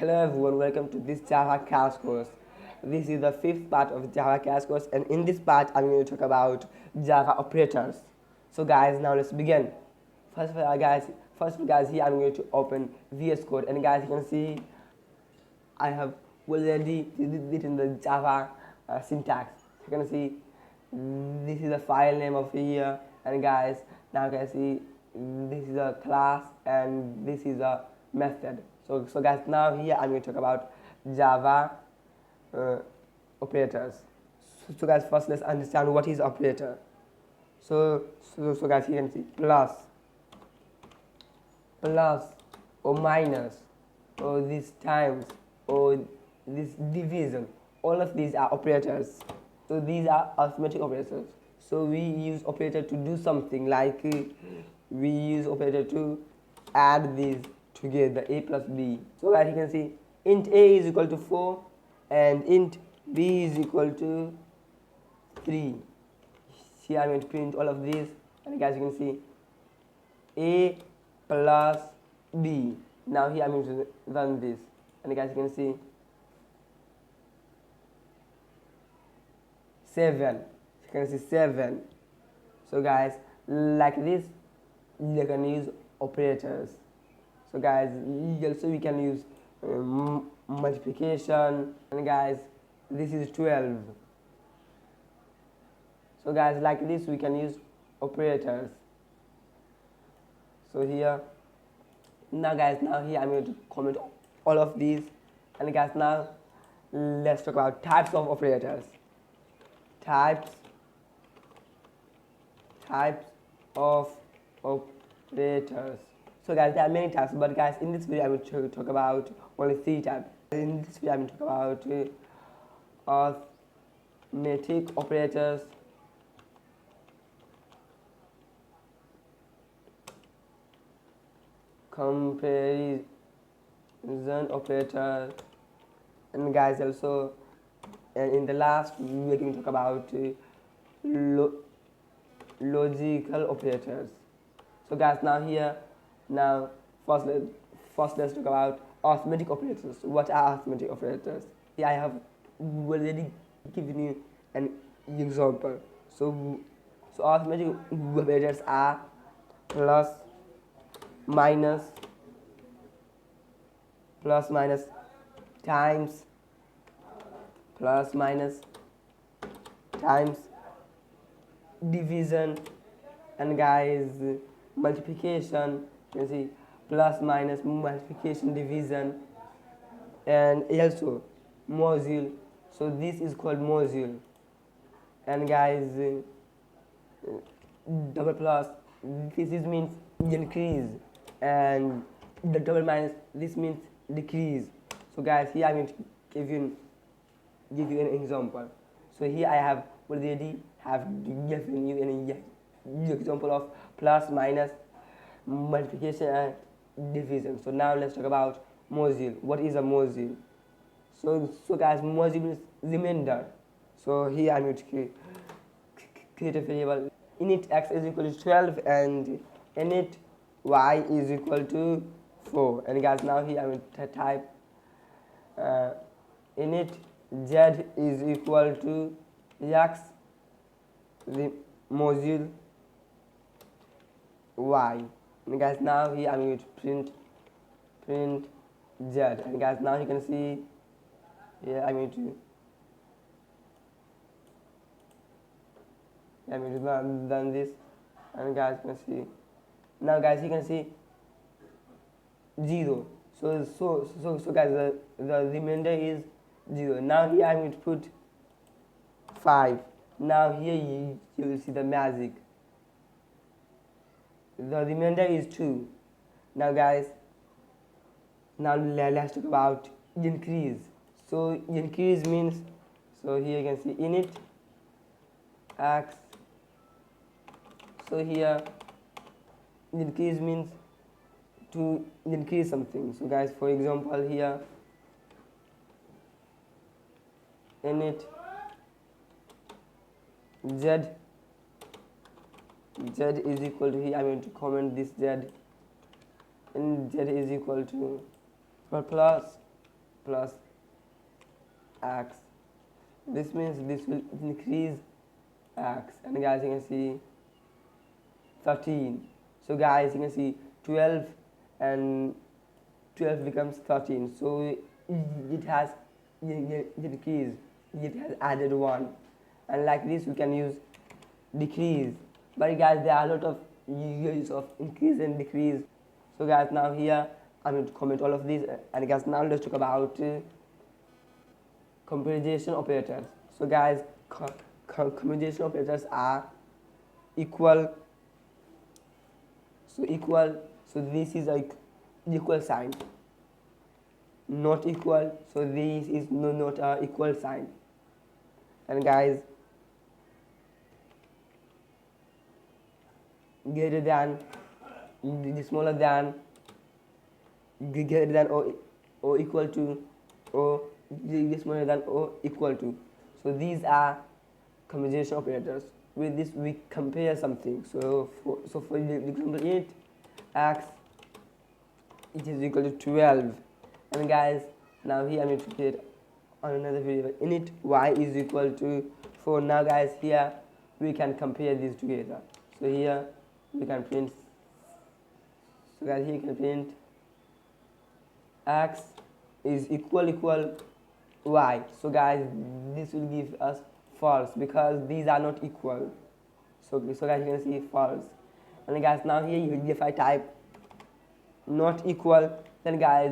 Hello everyone, welcome to this Java Crash course. This is the fifth part of Java Crash course, and in this part I'm going to talk about Java operators. So guys, now let's begin. First of all guys, here I'm going to open VS Code, and guys, you can see I have already written the Java syntax. You can see this is the file name of here, and guys, now you can see this is a class and this is a method. So guys, now here I'm going to talk about Java operators. So guys, first let's understand what is operator. So guys, you can see plus or minus or this times or this division. All of these are operators. So these are arithmetic operators. So we use operator to do something, like we use operator to add these together, a plus b. So guys, you can see int a is equal to 4 and int b is equal to 3. Here I'm going to print all of these, and guys, you can see a plus b. Now here I'm going to run this, and guys, you can see 7. You can see 7. So guys, like this, you can use operators. So guys, also we can use multiplication, and guys, this is 12. So guys, like this we can use operators. So here, now guys, now here I'm going to comment all of these, and guys, now let's talk about types of operators. Types of operators. So guys, there are many types, but guys, in this video I will talk about only 3 types. In this video I will talk about arithmetic operators, comparison operator, and guys, also, and in the last we are going to talk about logical operators. So guys, now first let's talk about arithmetic operators. What are arithmetic operators? Here I have already given you an example. So arithmetic operators are plus minus times division, and guys, multiplication. You can see plus minus multiplication division, and also module. So this is called module, and guys, double plus, this is means increase, and the double minus, this means decrease. So guys, here I'm going to give you an example. So here I have already given you an example of plus minus multiplication and division. So now let's talk about module. What is a module? So guys, module means remainder. So here I'm going to create a variable. Init x is equal to 12 and init y is equal to 4. And guys, now here I'm going to type init z is equal to x, the module y. And guys, now here I'm going to print z. And guys, now you can see here I'm going to run this, and guys, you can see now, guys, you can see 0. So guys, the remainder is 0. Now here I'm going to put 5. Now here you will see the magic. The remainder is 2. Now guys, now let's talk about increase. So increase means, so here you can see init x. So here increase means to increase something. So guys, for example, here init z is equal to, here I'm going to comment this z, and z is equal to plus plus x. This means this will increase x, and guys you can see 13. So guys you can see 12 and 12 becomes 13, so it has decreased, it has added 1, and like this we can use decrease. But guys there are a lot of use of increase and decrease. So guys now here I'm going to comment all of these, and guys now let's talk about comparison operators. So guys comparison operators are equal, so equal, so this is like equal sign, not equal, so this is not a equal sign, and guys greater than, smaller than, greater than or equal to, or smaller than or equal to. So these are comparison operators. With this we compare something. So for example 8 x it is equal to 12, and guys now here I'm going to create another variable in it, y is equal to 4. Now guys here we can compare these together. So here we can print, so guys here you can print x is equal y. So guys this will give us false because these are not equal. So guys you can see false, and guys now here if I type not equal, then guys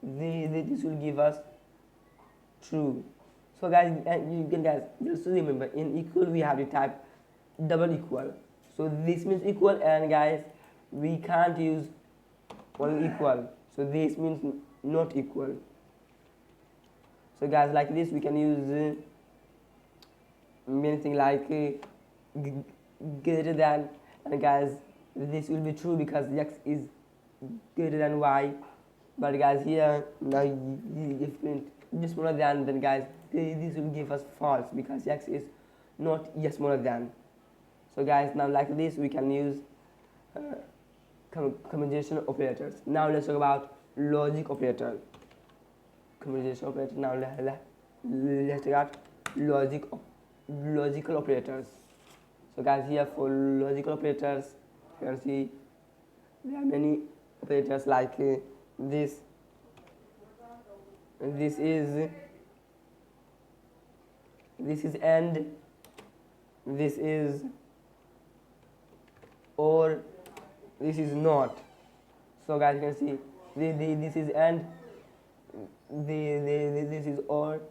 this will give us true. So guys you can guys just remember in equal we have to type double equal. So this means equal, and guys we can't use only equal, so this means not equal. So guys like this we can use anything like greater than, and guys this will be true because x is greater than y. But guys here now if print just smaller than, then guys this will give us false because x is not yet smaller than. So guys now like this we can use comparison operators. Now let's talk about logic operator. Comparison operator. Now let's talk about logical operators. So guys here for logical operators you can see there are many operators like this. This is and, this is or, this is not. So guys you can see this is and, this is or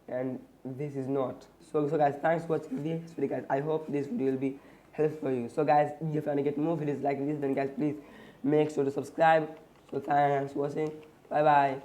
and this is not. So guys thanks for watching this video guys. I hope this video will be helpful for you. So guys if you want to get more videos like this, then guys please make sure to subscribe. So thanks for watching. Bye bye.